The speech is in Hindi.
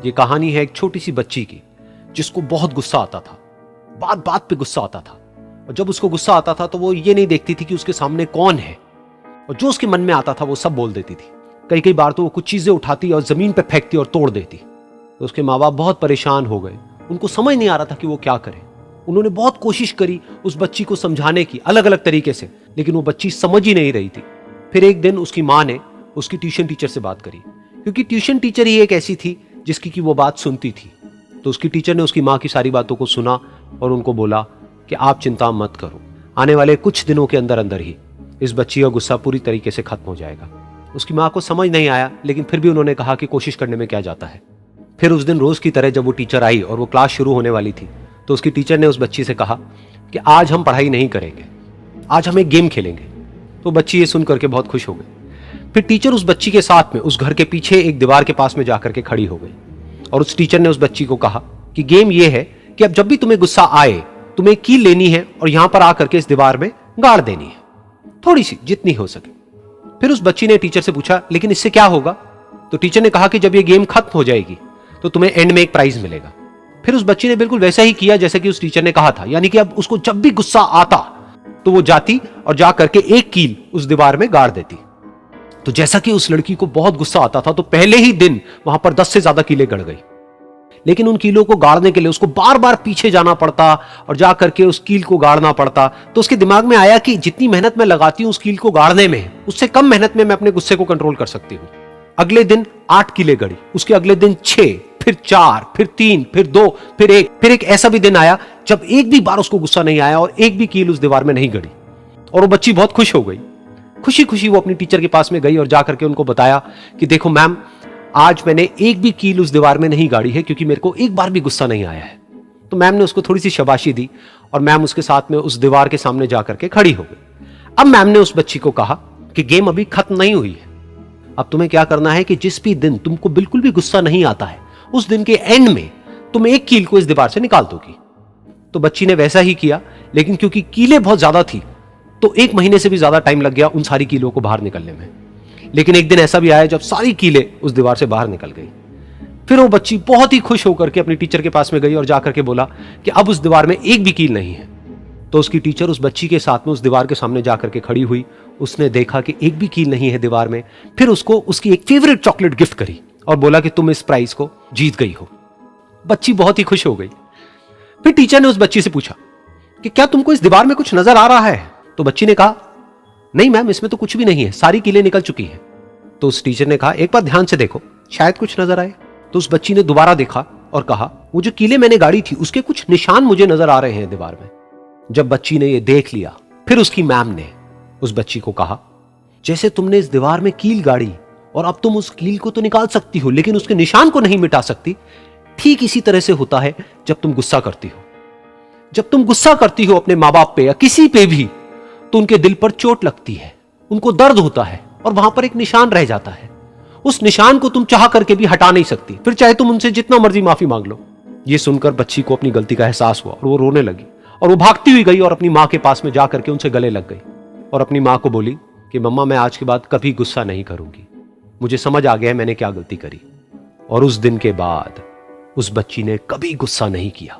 ये कहानी है एक छोटी सी बच्ची की जिसको बहुत गुस्सा आता था, बात बात पे गुस्सा आता था। और जब उसको गुस्सा आता था तो वो ये नहीं देखती थी कि उसके सामने कौन है, और जो उसके मन में आता था वो सब बोल देती थी। कई कई बार तो वो कुछ चीजें उठाती और जमीन पे फेंकती और तोड़ देती। तो उसके माँ बाप बहुत परेशान हो गए, उनको समझ नहीं आ रहा था कि वो क्या करें। उन्होंने बहुत कोशिश करी उस बच्ची को समझाने की अलग अलग तरीके से, लेकिन वो बच्ची समझ ही नहीं रही थी। फिर एक दिन उसकी माँ ने उसकी ट्यूशन टीचर से बात करी, क्योंकि ट्यूशन टीचर ही एक ऐसी थी जिसकी कि वो बात सुनती थी। तो उसकी टीचर ने उसकी माँ की सारी बातों को सुना और उनको बोला कि आप चिंता मत करो, आने वाले कुछ दिनों के अंदर अंदर ही इस बच्ची का गुस्सा पूरी तरीके से खत्म हो जाएगा। उसकी माँ को समझ नहीं आया, लेकिन फिर भी उन्होंने कहा कि कोशिश करने में क्या जाता है। फिर उस दिन रोज की तरह जब वो टीचर आई और वो क्लास शुरू होने वाली थी, तो उसकी टीचर ने उस बच्ची से कहा कि आज हम पढ़ाई नहीं करेंगे, आज हम एक गेम खेलेंगे। तो बच्ची ये सुन करके बहुत खुश हो गई। फिर टीचर उस बच्ची के साथ में उस घर के पीछे एक दीवार के पास में जाकर के खड़ी हो गई, और उस टीचर ने उस बच्ची को कहा कि गेम ये है कि अब जब भी तुम्हें गुस्सा आए, तुम्हें एक कील लेनी है और यहां पर आकर के इस दीवार में गाड़ देनी है, थोड़ी सी, जितनी हो सके। फिर उस बच्ची ने टीचर से पूछा, लेकिन इससे क्या होगा? तो टीचर ने कहा कि जब ये गेम खत्म हो जाएगी तो तुम्हें एंड में एक प्राइज मिलेगा। फिर उस बच्ची ने बिल्कुल वैसा ही किया जैसे कि उस टीचर ने कहा था, यानी कि अब उसको जब भी गुस्सा आता तो वो जाती और जा करके एक कील उस दीवार में गाड़ देती। तो जैसा कि उस लड़की को बहुत गुस्सा आता था, तो पहले ही दिन वहां पर 10 से ज्यादा कीलें गड़ गई। लेकिन उन कीलों को गाड़ने के लिए उसको बार बार पीछे जाना पड़ता और जा करके उस कील को गाड़ना पड़ता। तो उसके दिमाग में आया कि जितनी मेहनत मैं लगाती हूं उस कील को गाड़ने में, उससे कम मेहनत में मैं अपने गुस्से को कंट्रोल कर सकती हूं। अगले दिन 8 कीलें गड़ी, उसके अगले दिन 6, फिर 4, फिर 3, फिर 2, फिर 1। फिर एक ऐसा भी दिन आया जब एक भी बार उसको गुस्सा नहीं आया और एक भी कील उस दीवार में नहीं गड़ी, और वो बच्ची बहुत खुश हो गई। खुशी खुशी वो अपनी टीचर के पास में गई और जाकर के उनको बताया कि देखो मैम, आज मैंने एक भी कील उस दीवार में नहीं गाड़ी है, क्योंकि मेरे को एक बार भी गुस्सा नहीं आया है। तो मैम ने उसको थोड़ी सी शाबाशी दी और मैम उसके साथ में उस दीवार के सामने जाकर के खड़ी हो गई। अब मैम ने उस बच्ची को कहा कि गेम अभी खत्म नहीं हुई है, अब तुम्हें क्या करना है कि जिस भी दिन तुमको बिल्कुल भी गुस्सा नहीं आता है, उस दिन के एंड में तुम एक कील को इस दीवार से निकाल दोगी। तो बच्ची ने वैसा ही किया, लेकिन क्योंकि कीलें बहुत ज्यादा थी तो 1 महीने से भी ज्यादा टाइम लग गया उन सारी कीलों को बाहर निकलने में। लेकिन एक दिन ऐसा भी आया जब सारी कीलें उस दीवार से बाहर निकल गई। फिर वो बच्ची बहुत ही खुश होकर के अपनी टीचर के पास में गई और जाकर के बोला कि अब उस दीवार में एक भी कील नहीं है। तो उसकी टीचर उस बच्ची के साथ में उस दीवार के सामने जाकर के खड़ी हुई। उसने देखा कि एक भी कील नहीं है दीवार में। फिर उसको उसकी एक फेवरेट चॉकलेट गिफ्ट करी और बोला कि तुम इस प्राइज को जीत गई हो। बच्ची बहुत ही खुश हो गई। फिर टीचर ने उस बच्ची से पूछा कि क्या तुमको इस दीवार में कुछ नजर आ रहा है? तो बच्ची ने कहा, नहीं मैम, इसमें तो कुछ भी नहीं है, सारी कीलें निकल चुकी हैं। तो उस टीचर ने कहा, एक बार ध्यान से देखो, शायद कुछ नजर आए। तो उस बच्ची ने दोबारा देखा और कहा, वो जो कीलें मैंने गाड़ी थी उसके कुछ निशान मुझे नजर आ रहे हैं दीवार में। जब बच्ची ने ये देख लिया, फिर उसकी मैम ने उस बच्ची को कहा, जैसे तुमने इस दीवार में कील गाड़ी और अब तुम उस कील को तो निकाल सकती हो लेकिन उसके निशान को नहीं मिटा सकती, ठीक इसी तरह से होता है जब तुम गुस्सा करती हो। जब तुम गुस्सा करती हो अपने माँ बाप पे या किसी पे भी, तो उनके दिल पर चोट लगती है, उनको दर्द होता है और वहां पर एक निशान रह जाता है। उस निशान को तुम चाह करके भी हटा नहीं सकती, फिर चाहे तुम उनसे जितना मर्जी माफी मांग लो। ये सुनकर बच्ची को अपनी गलती का एहसास हुआ और वो रोने लगी और वो भागती हुई गई और अपनी माँ के पास में जाकर के उनसे गले लग गई और अपनी माँ को बोली कि मम्मा, मैं आज के बाद कभी गुस्सा नहीं करूंगी, मुझे समझ आ गया है मैंने क्या गलती करी। और उस दिन के बाद उस बच्ची ने कभी गुस्सा नहीं किया।